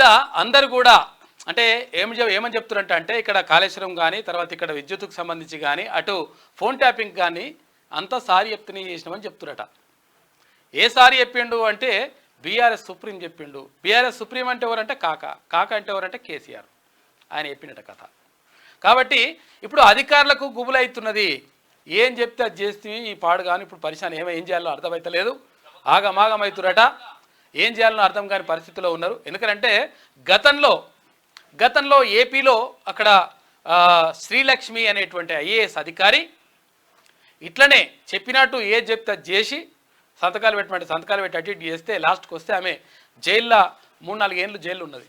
మీద అందరు కూడా అంటే ఏమని చెప్తున్నారంటే అంటే ఇక్కడ కాళేశ్వరం కానీ తర్వాత ఇక్కడ విద్యుత్తుకు సంబంధించి కానీ అటు ఫోన్ ట్యాపింగ్ కానీ అంతా సారి చెప్తూనే చేసినామని చెప్తున్నారట. ఏ సారి చెప్పిండు అంటే బీఆర్ఎస్ సుప్రీం చెప్పిండు. బీఆర్ఎస్ సుప్రీం అంటే ఎవరంటే కాక అంటే ఎవరంటే కేసీఆర్, ఆయన చెప్పినట కథ. కాబట్టి ఇప్పుడు అధికారులకు గుబులైతున్నది. ఏం చెప్తే అది చేస్తే ఈ పాడు కానీ ఇప్పుడు పరిశాన్ ఏం చేయాలో అర్థమవుతలేదు, ఆగమాగమవుతురట. ఏం చేయాలో అర్థం కాని పరిస్థితిలో ఉన్నారు. ఎందుకంటే గతంలో ఏపీలో అక్కడ శ్రీలక్ష్మి అనేటువంటి ఐఏఎస్ అధికారి ఇట్లనే చెప్పినట్టు ఏది చెప్తే అది చేసి సంతకాలు పెట్టి అటు ఇటు చేస్తే లాస్ట్కి వస్తే ఆమె జైల్లో 3-4 ఏళ్ళు జైలు ఉన్నది.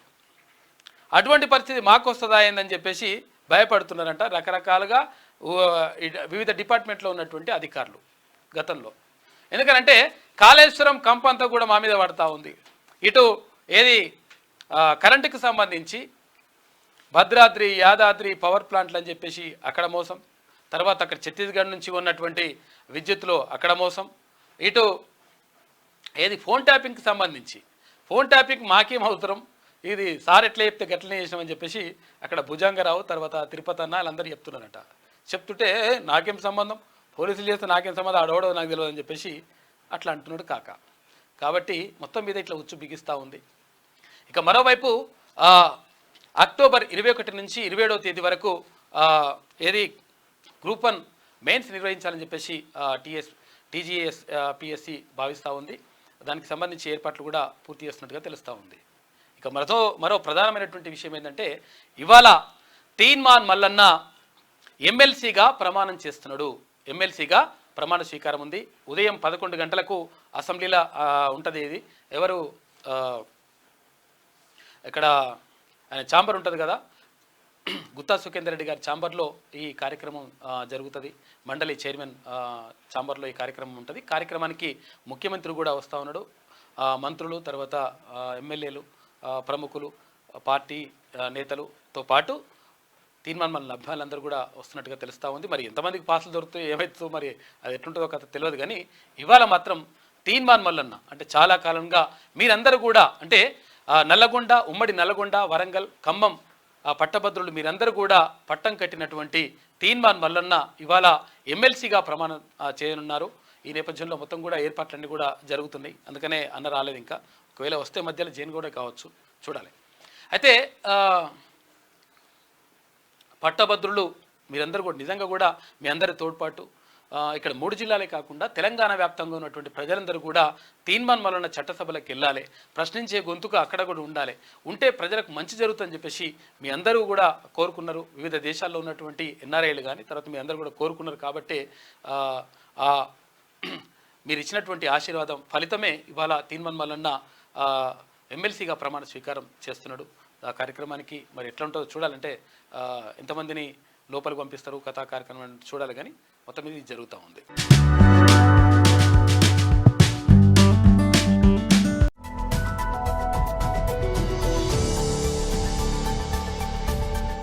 అటువంటి పరిస్థితి మాకు వస్తుందా ఏందని చెప్పేసి భయపడుతున్నారంట రకరకాలుగా వివిధ డిపార్ట్మెంట్లో ఉన్నటువంటి అధికారులు గతంలో. ఎందుకంటే కాళేశ్వరం కంపంతా కూడా మా మీద పడతా ఉంది. ఇటు ఏది కరెంటుకి సంబంధించి భద్రాద్రి యాదాద్రి పవర్ ప్లాంట్లు అని చెప్పేసి అక్కడ మోసం, తర్వాత అక్కడ ఛత్తీస్గఢ్ నుంచి ఉన్నటువంటి విద్యుత్తులో అక్కడ మోసం, ఇటు ఏది ఫోన్ ట్యాపింగ్కి సంబంధించి ఫోన్ ట్యాపింగ్ మాకేం అవసరం, ఇది సార్ ఎట్లా చెప్తే గట్లనే చేసినామని చెప్పేసి అక్కడ భుజంగరావు తర్వాత తిరుపతి అన్న వాళ్ళందరూ చెప్తున్నారట. చెప్తుంటే నాకేం సంబంధం, పోలీసులు చేస్తే నాకేం సంబంధం, ఆడవడో నాకు తెలియదు అని చెప్పేసి అట్లా అంటున్నాడు కాబట్టి మొత్తం మీద ఇట్లా ఉచ్చు బిగిస్తూ ఉంది. ఇక మరోవైపు అక్టోబర్ 21 నుంచి 27వ తేదీ వరకు ఏది గ్రూప్ 1 మెయిన్స్ నిర్వహించాలని చెప్పేసి టీజీఎస్ పిఎస్సి భావిస్తూ ఉంది. దానికి సంబంధించి ఏర్పాట్లు కూడా పూర్తి చేస్తున్నట్టుగా తెలుస్తూ ఉంది. ఇక మరో ప్రధానమైనటువంటి విషయం ఏంటంటే ఇవాళ తీన్మాన్ మల్లన్న ఎమ్మెల్సీగా ప్రమాణం చేస్తున్నాడు. ఎమ్మెల్సీగా ప్రమాణ స్వీకారం ఉంది. ఉదయం 11 గంటలకు అసెంబ్లీలో ఉంటుంది. ఇది ఎవరు ఇక్కడ ఆయన ఛాంబర్ ఉంటుంది కదా, గుత్తా సుఖేందర్ రెడ్డి గారి ఛాంబర్లో ఈ కార్యక్రమం జరుగుతుంది. మండలి చైర్మన్ ఛాంబర్లో ఈ కార్యక్రమం ఉంటుంది. కార్యక్రమానికి ముఖ్యమంత్రి కూడా వస్తూ ఉన్నాడు, మంత్రులు తర్వాత ఎమ్మెల్యేలు ప్రముఖులు పార్టీ నేతలుతో పాటు తీర్మానం అభిమానులందరూ కూడా వస్తున్నట్టుగా తెలుస్తూ ఉంది. మరి ఎంతమందికి పాసులు దొరుకుతాయో ఏమవుతుందో మరి అది ఎట్లుంటుందో కథ తెలియదు. కానీ ఇవాళ మాత్రం తీన్మాన్ మల్లన్న అంటే చాలా కాలంగా మీరందరూ కూడా అంటే నల్లగొండ, ఉమ్మడి నల్లగొండ, వరంగల్, ఖమ్మం పట్టభద్రులు మీరందరూ కూడా పట్టం కట్టినటువంటి తీన్మాన్ మల్లన్న ఇవాళ ఎమ్మెల్సీగా ప్రమాణం చేయనున్నారు. ఈ నేపథ్యంలో మొత్తం కూడా ఏర్పాట్లన్నీ కూడా జరుగుతున్నాయి. అందుకనే అన్న రాలేదు. ఇంకా ఒకవేళ వస్తే మధ్యలో జైన్ కూడా కావచ్చు, చూడాలి. అయితే పట్టభద్రులు మీరందరూ కూడా నిజంగా కూడా మీ అందరి తోడ్పాటు ఇక్కడ 3 జిల్లాలే కాకుండా తెలంగాణ వ్యాప్తంగా ఉన్నటువంటి ప్రజలందరూ కూడా తీన్మాన్ మల్లన్న చట్టసభలకు వెళ్ళాలి, ప్రశ్నించే గొంతుకు అక్కడ కూడా ఉంటే ప్రజలకు మంచి జరుగుతుందని చెప్పేసి మీ అందరూ కూడా కోరుకున్నారు. వివిధ దేశాల్లో ఉన్నటువంటి ఎన్ఆర్ఐలు కానీ తర్వాత మీ అందరూ కూడా కోరుకున్నారు. కాబట్టి మీరు ఇచ్చినటువంటి ఆశీర్వాదం ఫలితమే ఇవాళ తీన్మాన్ మల్లన్న ఎమ్మెల్సీగా ప్రమాణ స్వీకారం చేస్తున్నాడు. ఆ కార్యక్రమానికి మరి ఎట్లా ఉంటుందో చూడాలంటే ఎంతమందిని లోపలికి పంపిస్తారు కథా కార్యక్రమం చూడాలి. కానీ మొత్తం మీద ఇది జరుగుతూ ఉంది.